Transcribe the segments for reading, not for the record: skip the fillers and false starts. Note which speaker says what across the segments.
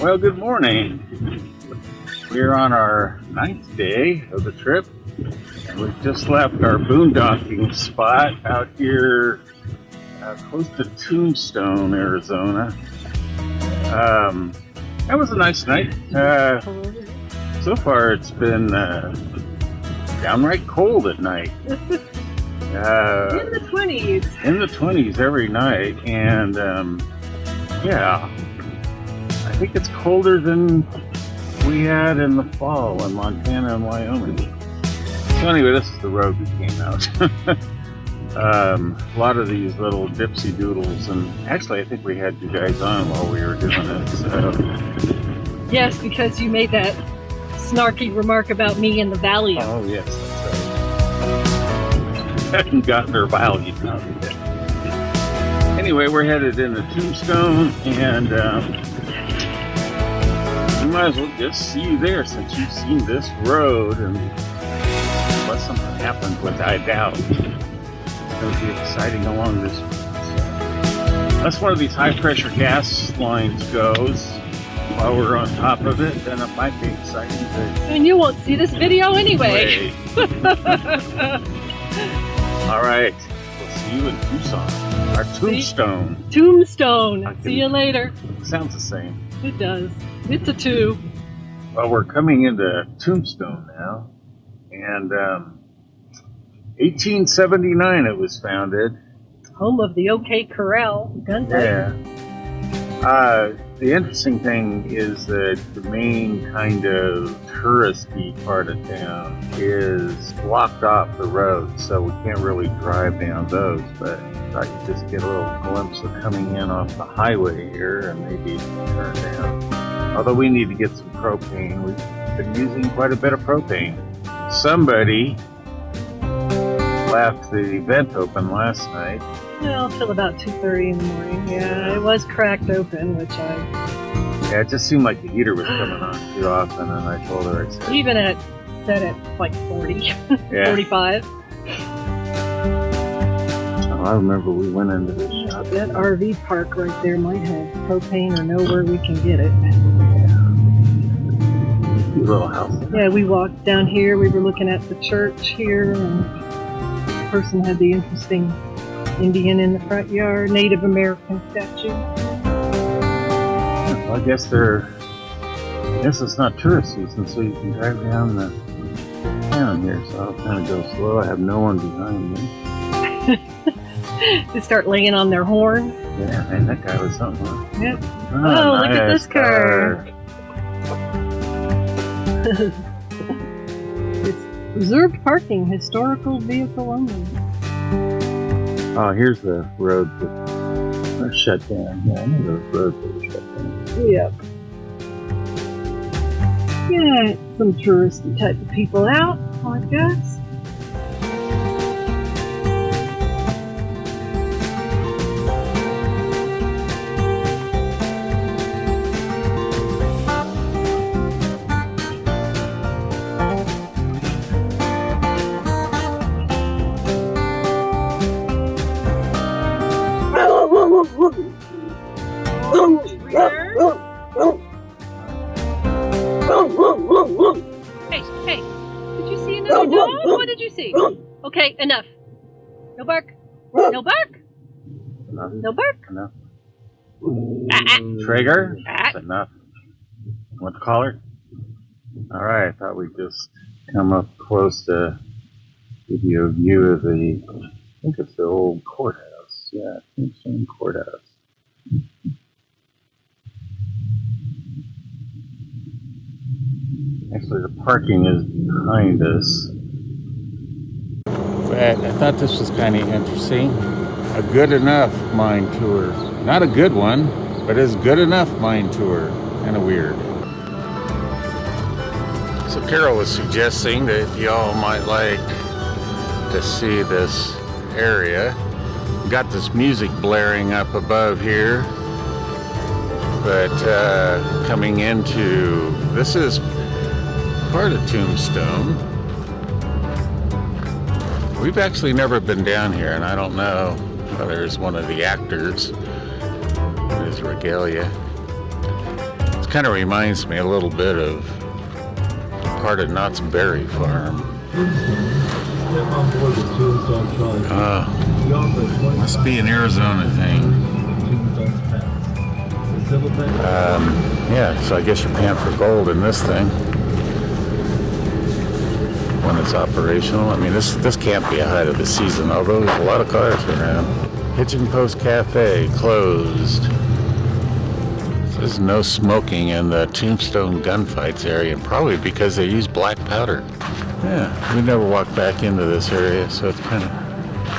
Speaker 1: Well, good morning. We're on our 9th day of the trip, and we've just left our boondocking spot out here close to Tombstone, Arizona. That was a nice night. So far, it's been downright cold at night.
Speaker 2: In the 20s.
Speaker 1: In the 20s every night, and yeah, I think it's colder than we had in the fall in Montana and Wyoming. So anyway, this is the road we came out. A lot of these little dipsy doodles, and actually I think we had you guys on while we were doing it. So.
Speaker 2: Yes, because you made that snarky remark about me in the valley.
Speaker 1: Oh yes, that's right. Hadn't gotten her value out yet. Anyway, we're headed into Tombstone, and we might as well just see you there since you've seen this road, and unless something happens, which I doubt, it's going to be exciting along this road. So, unless one of these high-pressure gas lines goes while we're on top of it, then it might be exciting.
Speaker 2: And you won't see this video anyway.
Speaker 1: All right, we'll see you in Tucson. Our Tombstone.
Speaker 2: Tombstone. See you later.
Speaker 1: Sounds the same.
Speaker 2: It does. It's a 2.
Speaker 1: Well, we're coming into Tombstone now, and 1879 it was founded.
Speaker 2: Home of the OK Corral gun type.
Speaker 1: Yeah. The interesting thing is that the main kind of touristy part of town is blocked off the road, so we can't really drive down those, but I thought you'd just get a little glimpse of coming in off the highway here and maybe turn down. Although we need to get some propane. We've been using quite a bit of propane. Somebody left the vent open last night.
Speaker 2: Well, till about 2:30 in the morning. Yeah, it was cracked open, which
Speaker 1: Yeah, it just seemed like the heater was coming on too often, and I told her, I said...
Speaker 2: Even at like 40,
Speaker 1: yeah.
Speaker 2: 45.
Speaker 1: Oh, I remember we went into the shop.
Speaker 2: That RV park right there might have propane or know where we can get it.
Speaker 1: Cute little house.
Speaker 2: Yeah, we walked down here. We were looking at the church here, and the person had the interesting Indian in the front yard, Native American statue.
Speaker 1: Well, I guess it's not tourist season, so you can drive down the town here, so I'll kind of go slow. I have no one behind me.
Speaker 2: They start laying on their horn.
Speaker 1: Yeah, man, that guy was something. Huh?
Speaker 2: Yep.
Speaker 1: Oh,
Speaker 2: Oh,
Speaker 1: nice
Speaker 2: look at this car. It's reserved parking, historical vehicle only.
Speaker 1: Oh, here's the road that are shut down. Yeah, I know those roads that were shut down.
Speaker 2: Yep. Yeah, some touristy type of people out, I guess. Hey, did you see another dog? What did you see? Okay, enough. No bark. No bark. No bark.
Speaker 1: Enough.
Speaker 2: Ah.
Speaker 1: Traeger?
Speaker 2: Ah.
Speaker 1: That's enough. Want the collar? Alright, I thought we'd just come up close to give you a view of the, I think it's the old courthouse. Yeah, Tombstone Courthouse. Actually, the parking is behind us. But I thought this was kind of interesting. A good enough mine tour. Not a good one, but it's good enough mine tour. Kind of weird. So Carol was suggesting that y'all might like to see this area. Got this music blaring up above here. But coming into, this is part of Tombstone. We've actually never been down here, and I don't know whether it's one of the actors in his regalia. It's Kind of reminds me a little bit of part of Knott's Berry Farm. Must be an Arizona thing. Yeah, so I guess you pant for gold in this thing when it's operational. I mean, this can't be a height of the season, although there's a lot of cars around. Pigeon Post Cafe closed. There's no smoking in the Tombstone gunfights area, and probably because they use black powder. Yeah, we never walked back into this area, so it's kind of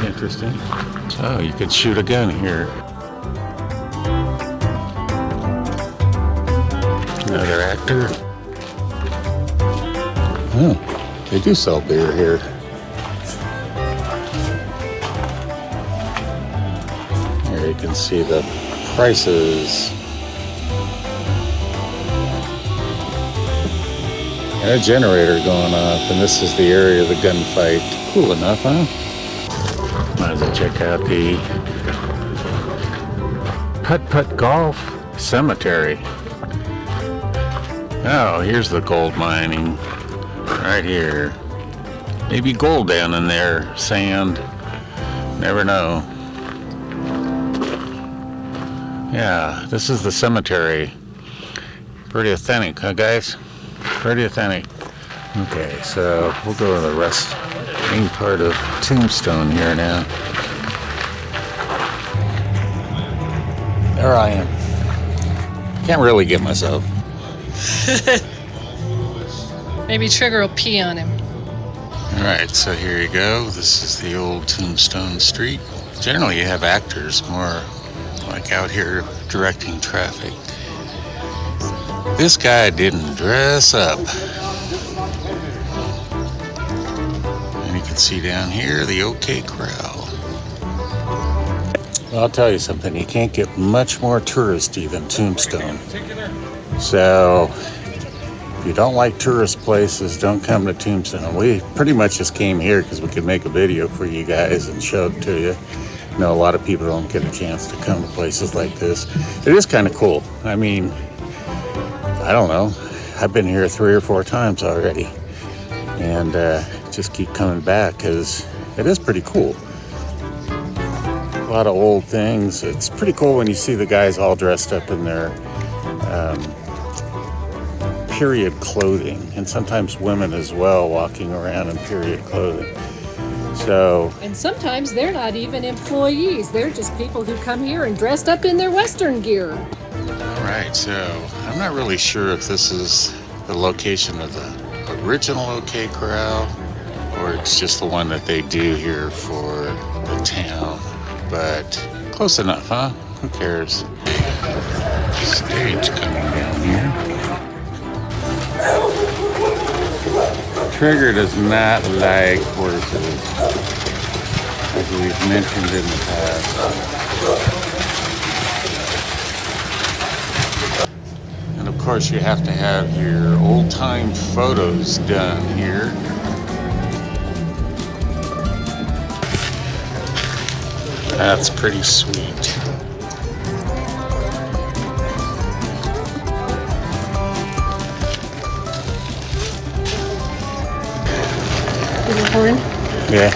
Speaker 1: interesting. So you could shoot a gun here. Another actor. Oh, they do sell beer here. Here you can see the prices. And a generator going off, and this is the area of the gunfight. Cool enough, huh? Might as well check out the Putt-Putt Golf Cemetery. Oh, here's the gold mining. Right here. Maybe gold down in there. Sand. Never know. Yeah, this is the cemetery. Pretty authentic, huh, guys? Pretty authentic. Okay, so we'll go to the main part of Tombstone here now. There I am. Can't really get myself.
Speaker 2: Maybe Trigger will pee on him.
Speaker 1: Alright, so here you go. This is the old Tombstone Street. Generally you have actors more like out here directing traffic. This guy didn't dress up. And you can see down here the OK Corral. Well, I'll tell you something, you can't get much more touristy than Tombstone. So, if you don't like tourist places, don't come to Tombstone. We pretty much just came here because we could make a video for you guys and show it to you. You know, a lot of people don't get a chance to come to places like this. It is kind of cool. I mean, I don't know. I've been here 3 or 4 times already. And just keep coming back because it is pretty cool. A lot of old things. It's pretty cool when you see the guys all dressed up in their period clothing. And sometimes women as well walking around in period clothing. So,
Speaker 3: and sometimes they're not even employees. They're just people who come here and dressed up in their Western gear.
Speaker 1: Alright, so I'm not really sure if this is the location of the original OK Corral or it's just the one that they do here for the town. But close enough, huh? Who cares? Stage coming down here. Trigger does not like horses, as we've mentioned in the past. And of course you have to have your old-time photos done here. That's pretty sweet.
Speaker 2: You recording?
Speaker 1: Yeah.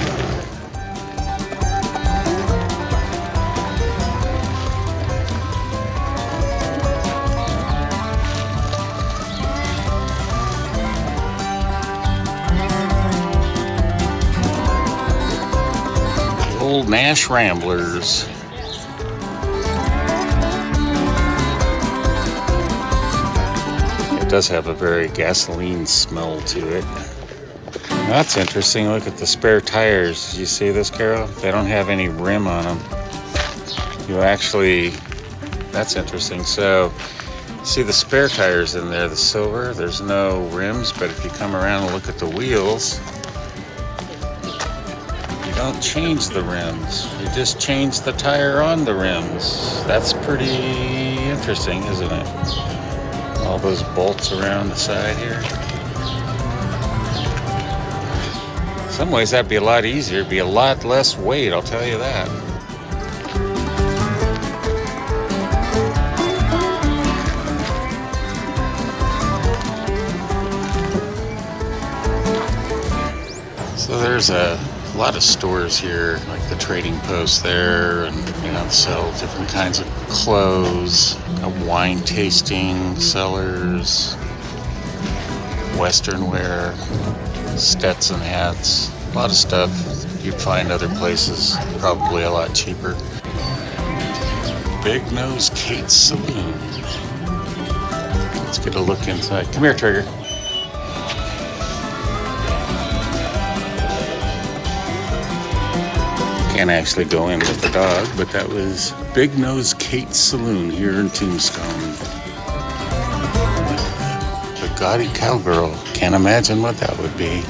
Speaker 1: Old Nash Ramblers. It does have a very gasoline smell to it. That's interesting. Look at the spare tires. Did you see this, Carol? They don't have any rim on them. You actually, that's interesting. So, see the spare tires in there, the silver, there's no rims, but if you come around and look at the wheels, you don't change the rims. You just change the tire on the rims. That's pretty interesting, isn't it? All those bolts around the side here. In some ways that'd be a lot easier, it'd be a lot less weight, I'll tell you that.
Speaker 4: there's a lot of stores here, like the trading post there, and sell different kinds of clothes, wine tasting cellars, Western wear, Stetson hats, a lot of stuff you'd find other places probably a lot cheaper. Big Nose Kate's Saloon. Let's get a look inside. Come here, Trigger. Can't actually go in with the dog, but that was Big Nose Kate's Saloon here in Tombstone. The gaudy cowgirl. Can't imagine what that would be.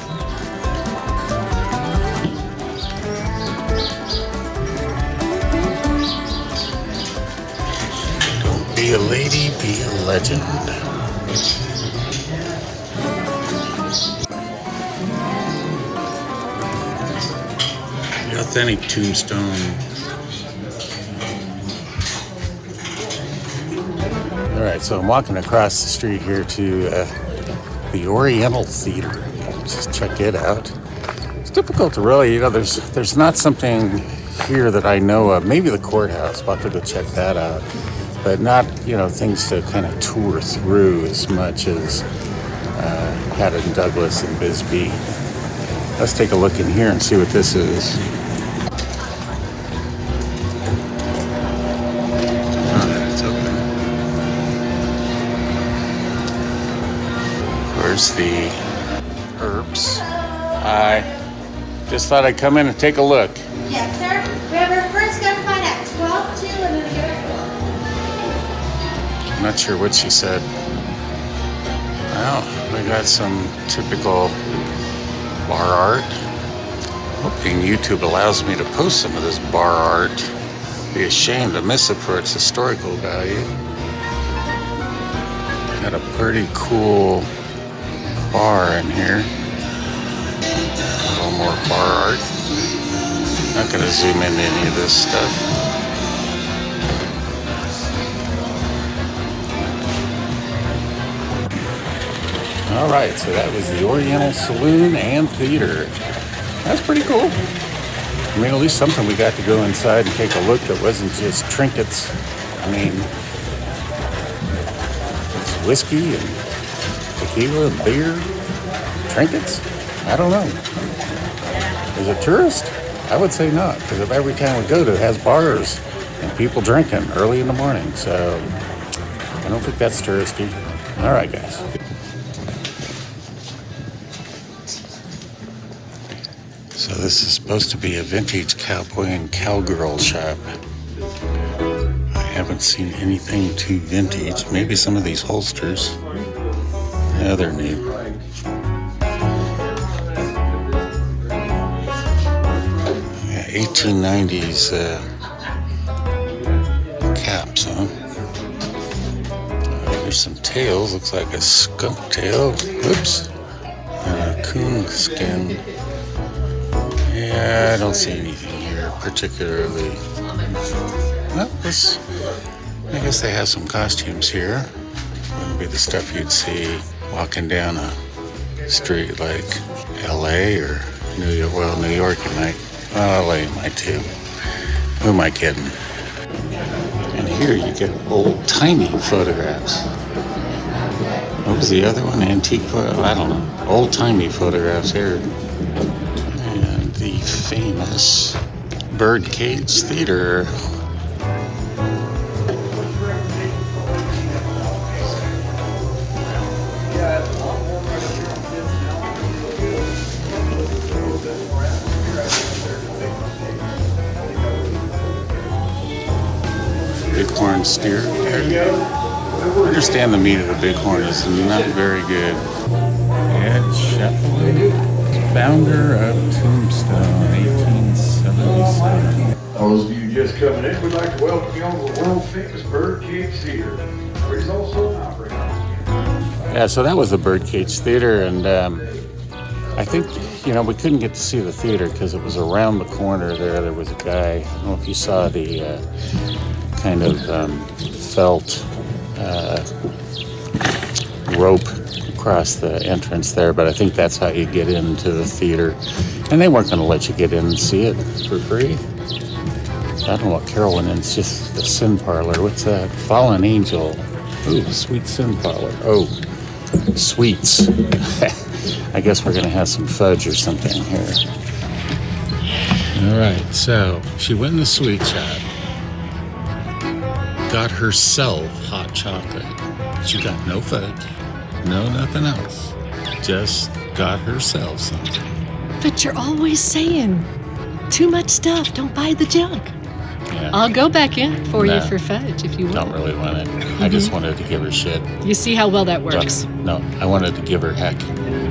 Speaker 4: Don't be a lady, be a legend. Authentic Tombstone. All right, so I'm walking across the street here to the Oriental Theater. Just check it out. It's difficult to really, there's not something here that I know of. Maybe the courthouse. I'll have to go check that out. But not, things to kind of tour through as much as Haddon Douglas and Bisbee. Let's take a look in here and see what this is. The herbs. I just thought I'd come in and take a look.
Speaker 5: Yes, sir. We have our first government at 12, 2, and then again at 4.
Speaker 4: I'm not sure what she said. Well, we got some typical bar art. Hoping YouTube allows me to post some of this bar art. Be ashamed to miss it for its historical value. Got a pretty cool bar in here. A little more bar art. Not going to zoom into any of this stuff. All right, so that was the Oriental Saloon and Theater. That's pretty cool. I mean, at least something we got to go inside and take a look that wasn't just trinkets. I mean, it's whiskey and tequila, beer, trinkets? I don't know. Is it tourist? I would say not, because every town we go to has bars and people drinking early in the morning, so I don't think that's touristy. All right, guys. So this is supposed to be a vintage cowboy and cowgirl shop. I haven't seen anything too vintage. Maybe some of these holsters. Yeah, they're neat. Yeah, 1890s caps, huh? There's some tails. Looks like a skunk tail. Oops. And a coon skin. Yeah, I don't see anything here particularly. Well, I guess they have some costumes here. Wouldn't be the stuff you'd see walking down a street like LA or New York. Well, New York you might. Well, LA you might too. Who am I kidding? And here you get old-timey photographs. What was the other one? Antique photo? I don't know. Old-timey photographs here. And the famous Birdcage Theater. Bighorn steer. I understand the meat of the bighorn is not very good. Ed Sheffield, founder of Tombstone, 1877.
Speaker 6: Those of you just coming in, we'd like to welcome you on to the world famous Birdcage Theater, where he's also an operator.
Speaker 4: Yeah, so that was the Birdcage Theater, and I think, we couldn't get to see the theater because it was around the corner there. There was a guy, I don't know if you saw the kind of felt rope across the entrance there, but I think that's how you get into the theater. And they weren't going to let you get in and see it for free. I don't know what Carol went in. It's just the Sin Parlor. What's that? Fallen Angel. Ooh, Sweet Sin Parlor. Oh, sweets. I guess we're going to have some fudge or something here. All right, so she went in the sweet shop. Got herself hot chocolate. She got no fudge, no nothing else. Just got herself something.
Speaker 3: But you're always saying too much stuff. Don't buy the junk.
Speaker 4: Yeah.
Speaker 3: I'll go back in for you
Speaker 4: No.
Speaker 3: for fudge if you want.
Speaker 4: Don't really want it. I just wanted to give her shit.
Speaker 3: You see how well that works.
Speaker 4: No, I wanted to give her heck.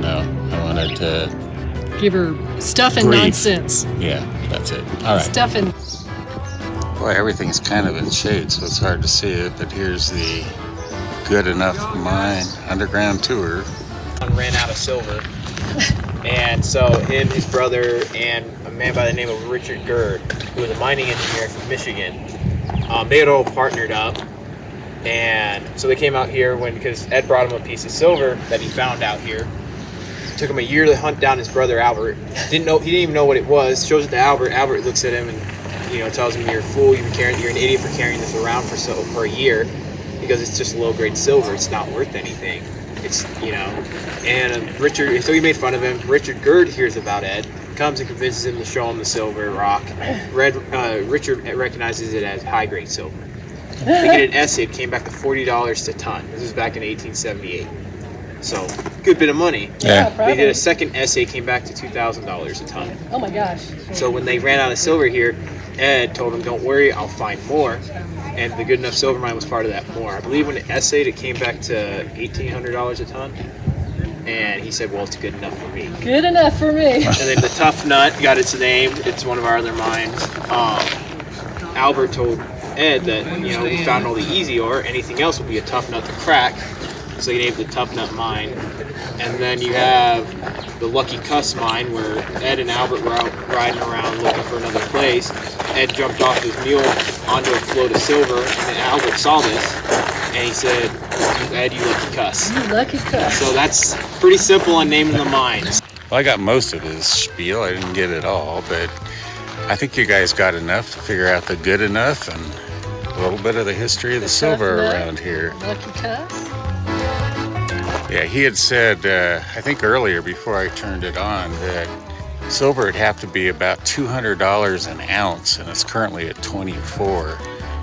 Speaker 4: No, I wanted to...
Speaker 3: Give her stuff and
Speaker 4: Grief.
Speaker 3: nonsense.
Speaker 4: Yeah, that's it. All right.
Speaker 3: Stuff and...
Speaker 4: Boy, everything's kind of in shade, so it's hard to see it, but here's the Good Enough Mine Underground Tour.
Speaker 7: Ran out of silver, and so him, his brother, and a man by the name of Richard Gerd, who was a mining engineer from Michigan, they had all partnered up, and so they came out here because Ed brought him a piece of silver that he found out here. Took him a year to hunt down his brother Albert. He didn't even know what it was. Shows it to Albert. Albert looks at him and tells him, "You're a fool. You're an idiot for carrying this around for a year, because it's just low grade silver. It's not worth anything." It's and Richard. So he made fun of him. Richard Gerd hears about Ed, comes and convinces him to show him the silver rock. Richard recognizes it as high grade silver. They get an essay. It came back to $40 a ton. This was back in 1878. So good bit of money.
Speaker 4: Yeah.
Speaker 7: They did a second essay. Came back to $2,000 a ton.
Speaker 3: Oh my gosh.
Speaker 7: So when they ran out of silver here, Ed told him, "Don't worry, I'll find more." And the Good Enough Silver Mine was part of that more. I believe when it essayed, it came back to $1,800 a ton. And he said, "Well, it's good enough for me."
Speaker 3: Good enough for me.
Speaker 7: And then the Tough Nut got its name. It's one of our other mines. Albert told Ed that we found all the easy ore. Anything else would be a tough nut to crack. So he named the Tough Nut Mine. And then you have the Lucky Cuss Mine, where Ed and Albert were out riding around looking for another place. Ed jumped off his mule onto a float of silver, and Albert saw this, and he said, "Ed, you lucky cuss."
Speaker 3: You lucky cuss.
Speaker 7: So that's pretty simple on naming the mines.
Speaker 4: Well, I got most of his spiel. I didn't get it all, but I think you guys got enough to figure out the good enough and a little bit of the history of the silver
Speaker 3: Tough Nut.
Speaker 4: around here.
Speaker 3: Lucky cuss.
Speaker 4: Yeah, he had said, I think earlier before I turned it on, that silver would have to be about $200 an ounce, and it's currently at 24,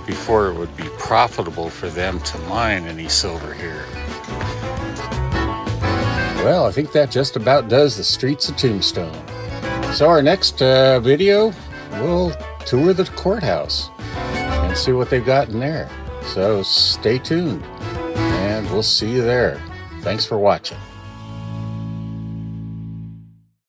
Speaker 4: before it would be profitable for them to mine any silver here. Well, I think that just about does the streets of Tombstone. So our next video, we'll tour the courthouse and see what they've got in there. So stay tuned, and we'll see you there. Thanks for watching.